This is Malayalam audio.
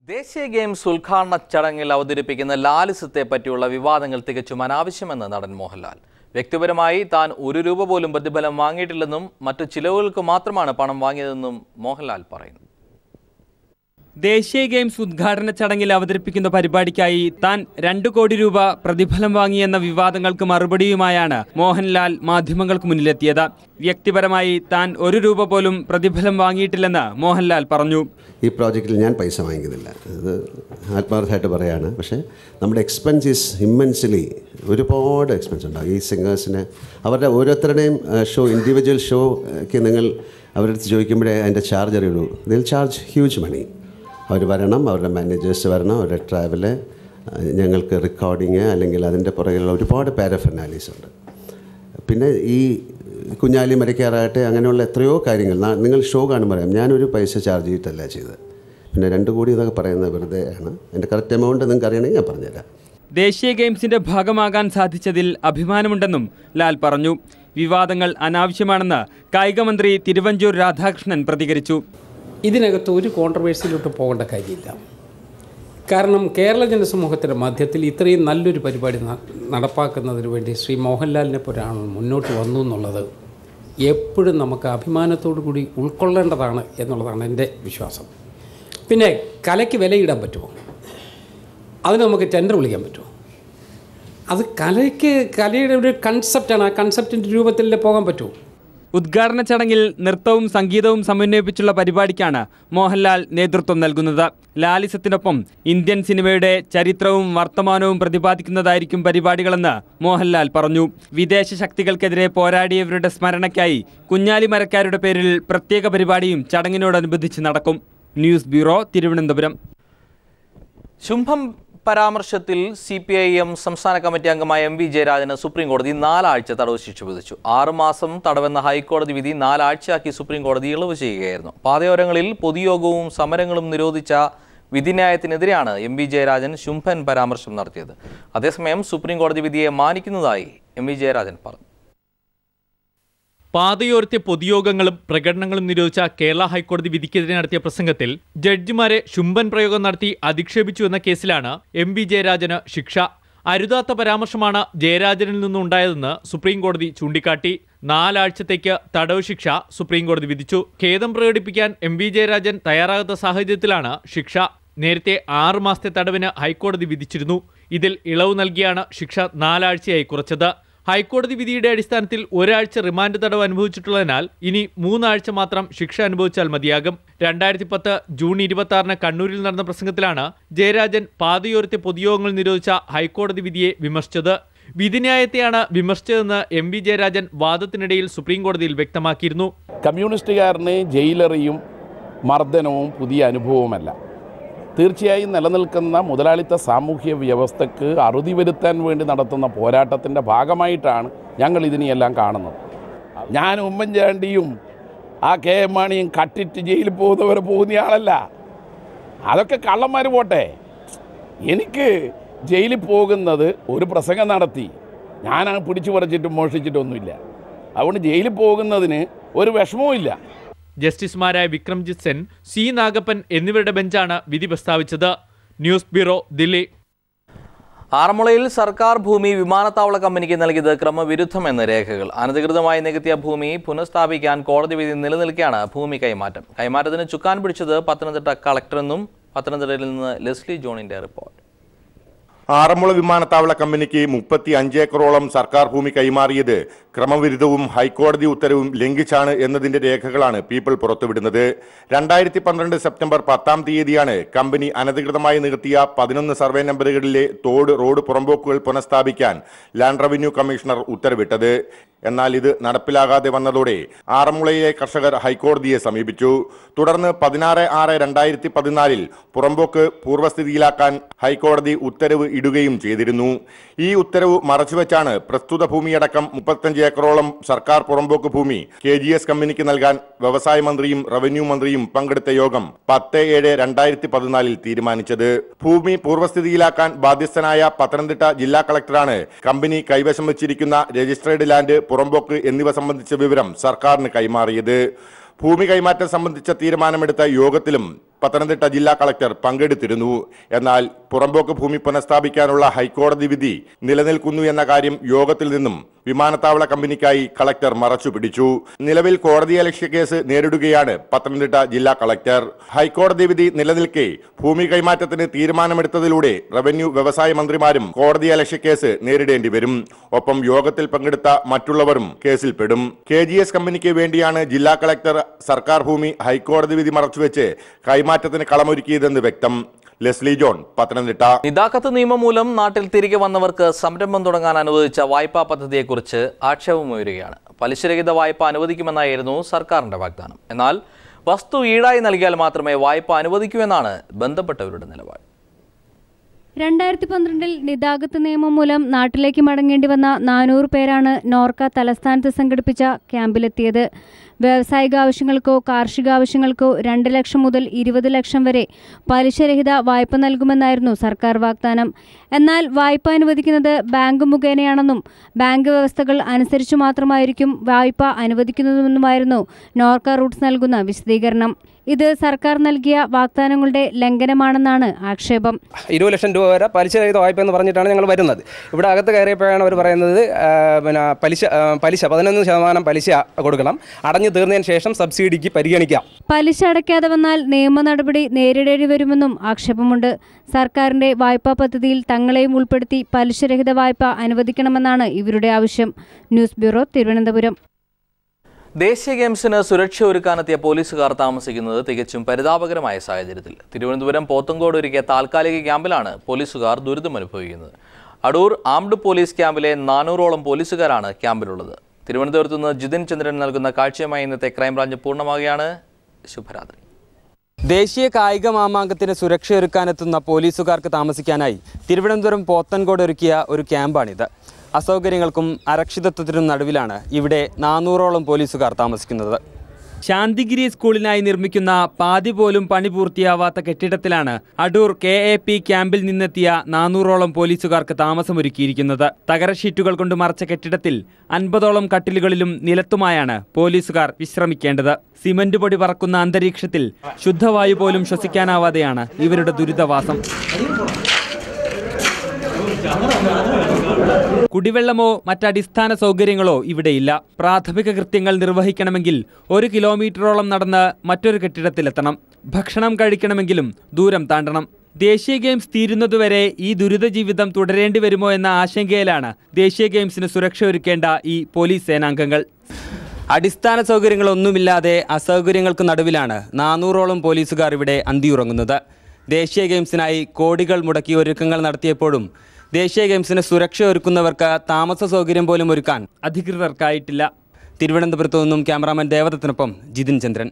ദേശീയ ഗെയിംസ് ഉദ്ഘാടന ചടങ്ങിൽ അവതരിപ്പിക്കുന്ന ലാലിസത്തെ പറ്റിയുള്ള വിവാദങ്ങൾ തികച്ചും അനാവശ്യമെന്ന് നടൻ മോഹൻലാൽ. വ്യക്തിപരമായി താൻ ഒരു രൂപ പോലും പ്രതിഫലം വാങ്ങിയിട്ടില്ലെന്നും മറ്റു ചിലവുകൾക്ക് മാത്രമാണ് പണം വാങ്ങിയതെന്നും മോഹൻലാൽ പറയുന്നു. ദേശീയ ഗെയിംസ് ഉദ്ഘാടന ചടങ്ങിൽ അവതരിപ്പിക്കുന്ന പരിപാടിക്കായി താൻ 2 കോടി രൂപ പ്രതിഫലം വാങ്ങിയെന്ന വിവാദങ്ങൾക്ക് മറുപടിയുമായാണ് മോഹൻലാൽ മാധ്യമങ്ങൾക്ക് മുന്നിലെത്തിയത്. വ്യക്തിപരമായി താൻ 1 രൂപ പോലും പ്രതിഫലം വാങ്ങിയിട്ടില്ലെന്ന് മോഹൻലാൽ പറഞ്ഞു. ഈ പ്രോജക്റ്റിൽ ഞാൻ പൈസ വാങ്ങിക്കുന്നില്ല, അത് ആത്മാർത്ഥമായിട്ട് പറയാണ്. പക്ഷേ നമ്മുടെ എക്സ്പെൻസ് ഈസ് ഇമ്മൻസ്ലി, ഒരുപാട് എക്സ്പെൻസ് ഉണ്ടാകും ഈ സിംഗേഴ്സിന്. അവരുടെ ഓരോരുത്തരുടെയും ഷോ, ഇൻഡിവിജ്വൽ ഷോ ഒക്കെ നിങ്ങൾ അവരുടെ അടുത്ത് ചോദിക്കുമ്പോഴേ അതിൻ്റെ ചാർജ് അറിയുള്ളൂ. ദിൽ ചാർജ് ഹ്യൂജ് മണി. അവർ വരണം, അവരുടെ മാനേജേഴ്സ് വരണം, അവരുടെ ട്രാവല്, ഞങ്ങൾക്ക് റെക്കോർഡിങ്, അല്ലെങ്കിൽ അതിൻ്റെ പുറകിലുള്ള ഒരുപാട് പാരഫെർനാലീസ് ഉണ്ട്. പിന്നെ ഈ കുഞ്ഞാലി മരയ്ക്കാറാകട്ടെ, അങ്ങനെയുള്ള എത്രയോ കാര്യങ്ങൾ നിങ്ങൾ ഷോ കാണുമ്പോൾ പറയാം. ഞാനൊരു പൈസ ചാർജ് ചെയ്തിട്ടല്ല ചെയ്തത്. പിന്നെ 2 കോടി എന്നൊക്കെ പറയുന്നത് വെറുതെ ആണ്. എൻ്റെ കറക്റ്റ് എമൗണ്ട് നിങ്ങൾക്ക് അറിയണമെങ്കിൽ ഞാൻ പറഞ്ഞുതരാം. ദേശീയ ഗെയിംസിന്റെ ഭാഗമാകാൻ സാധിച്ചതിൽ അഭിമാനമുണ്ടെന്നും ലാൽ പറഞ്ഞു. വിവാദങ്ങൾ അനാവശ്യമാണെന്ന് കായിക മന്ത്രി തിരുവഞ്ചൂർ രാധാകൃഷ്ണൻ പ്രതികരിച്ചു. ഇതിനകത്ത് ഒരു കോൺട്രവേഴ്സിയിലോട്ട് പോകേണ്ട കാര്യമില്ല. കാരണം കേരള ജനസമൂഹത്തിൻ്റെ മധ്യത്തിൽ ഇത്രയും നല്ലൊരു പരിപാടി നടപ്പാക്കുന്നതിന് വേണ്ടി ശ്രീ മോഹൻലാലിനെ പോലാണ് മുന്നോട്ട് വന്നു എന്നുള്ളത് എപ്പോഴും നമുക്ക് അഭിമാനത്തോടു കൂടി ഉൾക്കൊള്ളേണ്ടതാണ് എന്നുള്ളതാണ് എൻ്റെ വിശ്വാസം. പിന്നെ കലയ്ക്ക് വിലയിടാൻ പറ്റുമോ? അതിന് നമുക്ക് ടെൻഡർ വിളിക്കാൻ പറ്റുമോ? അത് കലയുടെ ഒരു കൺസെപ്റ്റാണ്. ആ കൺസെപ്റ്റിൻ്റെ രൂപത്തിൽ പോകാൻ പറ്റുമോ? ഉദ്ഘാടന ചടങ്ങിൽ നൃത്തവും സംഗീതവും സമന്വയിപ്പിച്ചുള്ള പരിപാടിക്കാണ് മോഹൻലാൽ നേതൃത്വം നൽകുന്നത്. ലാലിസത്തിനൊപ്പം ഇന്ത്യൻ സിനിമയുടെ ചരിത്രവും വർത്തമാനവും പ്രതിപാദിക്കുന്നതായിരിക്കും പരിപാടികളെന്ന് മോഹൻലാൽ പറഞ്ഞു. വിദേശ ശക്തികൾക്കെതിരെ പോരാടിയവരുടെ സ്മരണയ്ക്കായി കുഞ്ഞാലി മരക്കാരുടെ പേരിൽ പ്രത്യേക പരിപാടിയും ചടങ്ങിനോടനുബന്ധിച്ച് നടക്കും. News bureau, Thiruvananthapuram. ശുംഭം പരാമർശത്തിൽ CPIM സംസ്ഥാന കമ്മിറ്റി അംഗമായ MV ജയരാജന് സുപ്രീം കോടതി 4 ആഴ്ച തടവ് ശിക്ഷ വിധിച്ചു. 6 മാസം തടവെന്ന ഹൈക്കോടതി വിധി 4 ആഴ്ചയാക്കി സുപ്രീം കോടതി ഇളവ് ചെയ്യുകയായിരുന്നു. പാതയോരങ്ങളിൽ പൊതുയോഗവും സമരങ്ങളും നിരോധിച്ച വിധിന്യായത്തിനെതിരെയാണ് MV ജയരാജൻ ശുംഭൻ പരാമർശം നടത്തിയത്. അതേസമയം സുപ്രീം കോടതി വിധിയെ മാനിക്കുന്നതായി MV ജയരാജൻ പറഞ്ഞു. പാതയോരത്തെ പൊതുയോഗങ്ങളും പ്രകടനങ്ങളും നിരോധിച്ച കേരള ഹൈക്കോടതി വിധിക്കെതിരെ നടത്തിയ പ്രസംഗത്തിൽ ജഡ്ജിമാരെ ശുംഭൻ പ്രയോഗം നടത്തി അധിക്ഷേപിച്ചു എന്ന കേസിലാണ് MV ജയരാജന് ശിക്ഷ. അരുതാത്ത പരാമർശമാണ് ജയരാജനിൽ നിന്നുണ്ടായതെന്ന് സുപ്രീം കോടതി ചൂണ്ടിക്കാട്ടി. 4 ആഴ്ചത്തേക്ക് തടവ് ശിക്ഷ സുപ്രീം കോടതി വിധിച്ചു. ഖേദം പ്രകടിപ്പിക്കാൻ MV ജയരാജൻ തയ്യാറാകാത്ത സാഹചര്യത്തിലാണ് ശിക്ഷ. നേരത്തെ 6 മാസത്തെ തടവിന് ഹൈക്കോടതി വിധിച്ചിരുന്നു. ഇതിൽ ഇളവ് നൽകിയാണ് ശിക്ഷ 4 ആഴ്ചയായി കുറച്ചത്. ഹൈക്കോടതി വിധിയുടെ അടിസ്ഥാനത്തിൽ 1 ആഴ്ച റിമാൻഡ് തടവ് അനുഭവിച്ചിട്ടുള്ളതിനാൽ ഇനി 3 ആഴ്ച മാത്രം ശിക്ഷ അനുഭവിച്ചാൽ മതിയാകും. 2010 ജൂൺ 26 കണ്ണൂരിൽ നടന്ന പ്രസംഗത്തിലാണ് ജയരാജൻ പാതയോരത്തെ പൊതുയോഗങ്ങൾ നിരോധിച്ച ഹൈക്കോടതി വിധിയെ വിമർശിച്ചത്. വിധിന്യായത്തെയാണ് വിമർശിച്ചതെന്ന് MV ജയരാജൻ വാദത്തിനിടയിൽ സുപ്രീം കോടതിയിൽ വ്യക്തമാക്കിയിരുന്നു. കമ്മ്യൂണിസ്റ്റുകാരനെ ജയിലറിയും മർദ്ദനവും പുതിയ അനുഭവമല്ല. തീർച്ചയായും നിലനിൽക്കുന്ന മുതലാളിത്ത സാമൂഹ്യ വ്യവസ്ഥയ്ക്ക് അറുതി വരുത്താൻ വേണ്ടി നടത്തുന്ന പോരാട്ടത്തിൻ്റെ ഭാഗമായിട്ടാണ് ഞങ്ങൾ ഇതിനെയെല്ലാം കാണുന്നത്. ഞാൻ ഉമ്മൻചാണ്ടിയും ആ KM മാണിയും കട്ടിട്ട് ജയിലിൽ പോകുന്നയാളല്ല. അതൊക്കെ കള്ളന്മാർ പോട്ടെ. എനിക്ക് ജയിലിൽ പോകുന്നത് ഒരു പ്രസംഗം നടത്തി ഞാനാണ് പിടിച്ചു പറിച്ചിട്ടും മോഷ്ടിച്ചിട്ടൊന്നുമില്ല. അതുകൊണ്ട് ജയിലിൽ പോകുന്നതിന് ഒരു വിഷമവും ഇല്ല. ജസ്റ്റിസുമാരായ വിക്രംജിത്ത് സെൻ, C നാഗപ്പൻ എന്നിവരുടെ ബെഞ്ചാണ് വിധി പ്രസ്താവിച്ചത്. News bureau, Delhi. ആറന്മുളയിൽ സർക്കാർ ഭൂമി വിമാനത്താവള കമ്പനിക്ക് നൽകിയത് ക്രമവിരുദ്ധമെന്ന് രേഖകൾ. അനധികൃതമായി നികത്തിയ ഭൂമി പുനഃസ്ഥാപിക്കാൻ കോടതി വിധി നിലനിൽക്കെയാണ് ഭൂമി കൈമാറ്റം. കൈമാറ്റത്തിന് ചുക്കാൻ പിടിച്ചത് പത്തനംതിട്ട കളക്ടറെന്നും പത്തനംതിട്ടയിൽ നിന്ന് ലെസ്ലി ജോണിന്റെ റിപ്പോർട്ട്. ആറന്മുള വിമാനത്താവള കമ്പനിക്ക് 35 ഏക്കറോളം സർക്കാർ ഭൂമി കൈമാറിയത് ക്രമവിരുദ്ധവും ഹൈക്കോടതി ഉത്തരവും ലംഘിച്ചാണ് എന്നതിന്റെ രേഖകളാണ് പീപ്പിൾ പുറത്തുവിടുന്നത്. 2012 സെപ്റ്റംബർ 10-ാം തീയതിയാണ് കമ്പനി അനധികൃതമായി നികത്തിയ 11 സർവേ നമ്പറുകളിലെ തോട്, റോഡ് പുറമ്പോക്കുകൾ പുനഃസ്ഥാപിക്കാൻ ലാൻഡ് റവന്യൂ കമ്മീഷണർ ഉത്തരവിട്ടത്. എന്നാൽ ഇത് നടപ്പിലാകാതെ വന്നതോടെ ആറന്മുളയിലെ കർഷകർ ഹൈക്കോടതിയെ സമീപിച്ചു. തുടർന്ന് 16/6/2014 പുറമ്പോക്ക് പൂർവ്വസ്ഥിതിയിലാക്കാൻ ഹൈക്കോടതി ഉത്തരവ് ഇടുകയും ചെയ്തിരുന്നു. ഈ ഉത്തരവ് മറച്ചുവെച്ചാണ് പ്രസ്തുത ഭൂമിയടക്കം 35 ഏക്കറോളം സർക്കാർ പുറമ്പോക്ക് ഭൂമി KGS കമ്പനിക്ക് നൽകാൻ വ്യവസായ മന്ത്രിയും റവന്യൂ മന്ത്രിയും പങ്കെടുത്ത യോഗം 10/7/2014 തീരുമാനിച്ചത്. ഭൂമി പൂർവ്വസ്ഥിതിയിലാക്കാൻ ബാധ്യസ്ഥനായ പത്തനംതിട്ട ജില്ലാ കളക്ടറാണ് കമ്പനി കൈവശം വച്ചിരിക്കുന്ന രജിസ്ട്രേഡ് ലാൻഡ്, പുറമ്പോക്ക് എന്നിവ സംബന്ധിച്ച വിവരം സർക്കാരിന് കൈമാറിയത്. ഭൂമി കൈമാറ്റം സംബന്ധിച്ച തീരുമാനമെടുത്ത യോഗത്തിലും പത്തനംതിട്ട ജില്ലാ കളക്ടർ പങ്കെടുത്തിരുന്നു. എന്നാൽ പുറമ്പോക്ക് ഭൂമി പുനഃസ്ഥാപിക്കാനുള്ള ഹൈക്കോടതി വിധി നിലനിൽക്കുന്നു എന്ന കാര്യം യോഗത്തിൽ നിന്നും വിമാനത്താവള കമ്പനിക്കായി കളക്ടർ മറച്ചുപിടിച്ചു. നിലവിൽ കോടതിയലക്ഷ്യ കേസ് നേരിടുകയാണ് പത്തനംതിട്ട ജില്ലാ കളക്ടർ. ഹൈക്കോടതി വിധി നിലനിൽക്കെ ഭൂമി കൈമാറ്റത്തിന് തീരുമാനമെടുത്തതിലൂടെ റവന്യൂ വ്യവസായ മന്ത്രിമാരും കോടതിയലക്ഷ്യ കേസ് നേരിടേണ്ടി വരും. ഒപ്പം യോഗത്തിൽ പങ്കെടുത്ത മറ്റുള്ളവരും കേസിൽപ്പെടും. KGS കമ്പനിക്ക് വേണ്ടിയാണ് ജില്ലാ കളക്ടർ സർക്കാർ ഭൂമി ഹൈക്കോടതി വിധി മറച്ചുവെച്ച് കൈമാറ്റത്തിന് കളമൊരുക്കിയതെന്ന് വ്യക്തം. Leslie John, Pathanamthitta. നിതാഖത്ത് നിയമം മൂലം നാട്ടിൽ തിരികെ വന്നവർക്ക് സംരംഭം തുടങ്ങാൻ അനുവദിച്ച വായ്പാ പദ്ധതിയെക്കുറിച്ച് ആക്ഷേപമുയരുകയാണ്. പലിശരഹിത വായ്പ അനുവദിക്കുമെന്നായിരുന്നു സർക്കാരിന്റെ വാഗ്ദാനം. എന്നാൽ വസ്തു ഈടായി നൽകിയാൽ മാത്രമേ വായ്പ അനുവദിക്കൂ എന്നാണ് ബന്ധപ്പെട്ടവരുടെ നിലപാട്. 2012 നിതാഖത്ത് നിയമം മൂലം നാട്ടിലേക്ക് മടങ്ങേണ്ടി വന്ന 400 പേരാണ് നോർക്ക തലസ്ഥാനത്ത് സംഘടിപ്പിച്ച ക്യാമ്പിലെത്തിയത്. വ്യാവസായിക ആവശ്യങ്ങൾക്കോ കാർഷിക ആവശ്യങ്ങൾക്കോ 2 ലക്ഷം മുതൽ 20 ലക്ഷം വരെ പലിശരഹിത വായ്പ നൽകുമെന്നായിരുന്നു സർക്കാർ വാഗ്ദാനം. എന്നാൽ വായ്പ അനുവദിക്കുന്നത് ബാങ്ക് മുഖേനയാണെന്നും ബാങ്ക് വ്യവസ്ഥകൾ അനുസരിച്ചു മാത്രമായിരിക്കും വായ്പ അനുവദിക്കുന്നതെന്നുമായിരുന്നു നോർക്ക റൂട്ട്സ് നൽകുന്ന വിശദീകരണം. ഇത് സർക്കാർ നൽകിയ വാഗ്ദാനങ്ങളുടെ ലംഘനമാണെന്നാണ് ആക്ഷേപം. 20 ലക്ഷം രൂപ വരെ പലിശരഹിത വായ്പ എന്ന് പറഞ്ഞിട്ടാണ് ഞങ്ങൾ വരുന്നത്. ഇവിടെ അകത്ത് കയറിയപ്പോഴാണ് അവർ പറയുന്നത് പലിശ 11% പലിശ കൊടുക്കണം, അടഞ്ഞു തീർന്നതിന് ശേഷം സബ്സിഡിക്ക് പരിഗണിക്കാം. പലിശ അടയ്ക്കാതെ വന്നാൽ നിയമ നടപടി നേരിടേണ്ടി വരുമെന്നും ആക്ഷേപമുണ്ട്. സർക്കാരിന്റെ വായ്പാ പദ്ധതിയിൽ തങ്ങളെയും ഉൾപ്പെടുത്തി പലിശരഹിത വായ്പ അനുവദിക്കണമെന്നാണ് ഇവരുടെ ആവശ്യം. News bureau, Thiruvananthapuram. ദേശീയ ഗെയിംസിന് സുരക്ഷ ഒരുക്കാനെത്തിയ പോലീസുകാർ താമസിക്കുന്നത് തികച്ചും പരിതാപകരമായ സാഹചര്യത്തിൽ. തിരുവനന്തപുരം പോത്തങ്കോട് ഒരുക്കിയ താൽക്കാലിക ക്യാമ്പിലാണ് പോലീസുകാർ ദുരിതമനുഭവിക്കുന്നത്. അടൂർ ആംഡ് പോലീസ് ക്യാമ്പിലെ 400ഓളം പോലീസുകാരാണ് ക്യാമ്പിലുള്ളത്. തിരുവനന്തപുരത്ത് നിന്ന് ജിതിൻ ചന്ദ്രൻ നൽകുന്ന കാഴ്ചയുമായി ഇന്നത്തെ ക്രൈംബ്രാഞ്ച് പൂർണ്ണമാകുകയാണ്. ശുഭരാത്രി. ദേശീയ കായിക മാമാങ്കത്തിന് സുരക്ഷയൊരുക്കാനെത്തുന്ന പോലീസുകാർക്ക് താമസിക്കാനായി തിരുവനന്തപുരം പോത്തൻകോട് ഒരുക്കിയ ഒരു ക്യാമ്പാണിത്. അസൗകര്യങ്ങൾക്കും അരക്ഷിതത്വത്തിനും നടുവിലാണ് ഇവിടെ 400ഓളം പോലീസുകാർ താമസിക്കുന്നത്. ശാന്തിഗിരി സ്കൂളിനായി നിർമ്മിക്കുന്ന പാതി പോലും പണി പൂർത്തിയാവാത്ത കെട്ടിടത്തിലാണ് അടൂർ KAP ക്യാമ്പിൽ നിന്നെത്തിയ 400ഓളം പോലീസുകാർക്ക് താമസമൊരുക്കിയിരിക്കുന്നത്. തകര ഷീറ്റുകൾ കൊണ്ട് മറച്ച കെട്ടിടത്തിൽ 50ഓളം കട്ടിലുകളിലും നിലത്തുമായാണ് പോലീസുകാർ വിശ്രമിക്കേണ്ടത്. സിമന്റ് പൊടി പറക്കുന്ന അന്തരീക്ഷത്തിൽ ശുദ്ധവായു പോലും ശ്വസിക്കാനാവാതെയാണ് ഇവരുടെ ദുരിതവാസം. കുടിവെള്ളമോ മറ്റടിസ്ഥാന സൗകര്യങ്ങളോ ഇവിടെയില്ല. പ്രാഥമിക കൃത്യങ്ങൾ നിർവഹിക്കണമെങ്കിൽ 1 കിലോമീറ്ററോളം നടന്ന് മറ്റൊരു കെട്ടിടത്തിലെത്തണം. ഭക്ഷണം കഴിക്കണമെങ്കിലും ദൂരം താണ്ടണം. ദേശീയ ഗെയിംസ് തീരുന്നതുവരെ ഈ ദുരിത ജീവിതം തുടരേണ്ടി വരുമോ എന്ന ആശങ്കയിലാണ് ദേശീയ ഗെയിംസിന് സുരക്ഷ ഒരുക്കേണ്ട ഈ പോലീസ് സേനാംഗങ്ങൾ. അടിസ്ഥാന സൗകര്യങ്ങളൊന്നുമില്ലാതെ അസൗകര്യങ്ങൾക്ക് നടുവിലാണ് 400ഓളം പോലീസുകാർ ഇവിടെ അന്തിയുറങ്ങുന്നത്. ദേശീയ ഗെയിംസിനായി കോടികൾ മുടക്കി ഒരുക്കങ്ങൾ നടത്തിയപ്പോഴും ദേശീയ ഗെയിംസിന് സുരക്ഷ ഒരുക്കുന്നവർക്ക് താമസ സൗകര്യം പോലും ഒരുക്കാൻ അധികൃതർക്കായിട്ടില്ല. തിരുവനന്തപുരത്തു നിന്നും ക്യാമറാമാൻ ദേവദത്തിനൊപ്പം ജിതിൻ ചന്ദ്രൻ.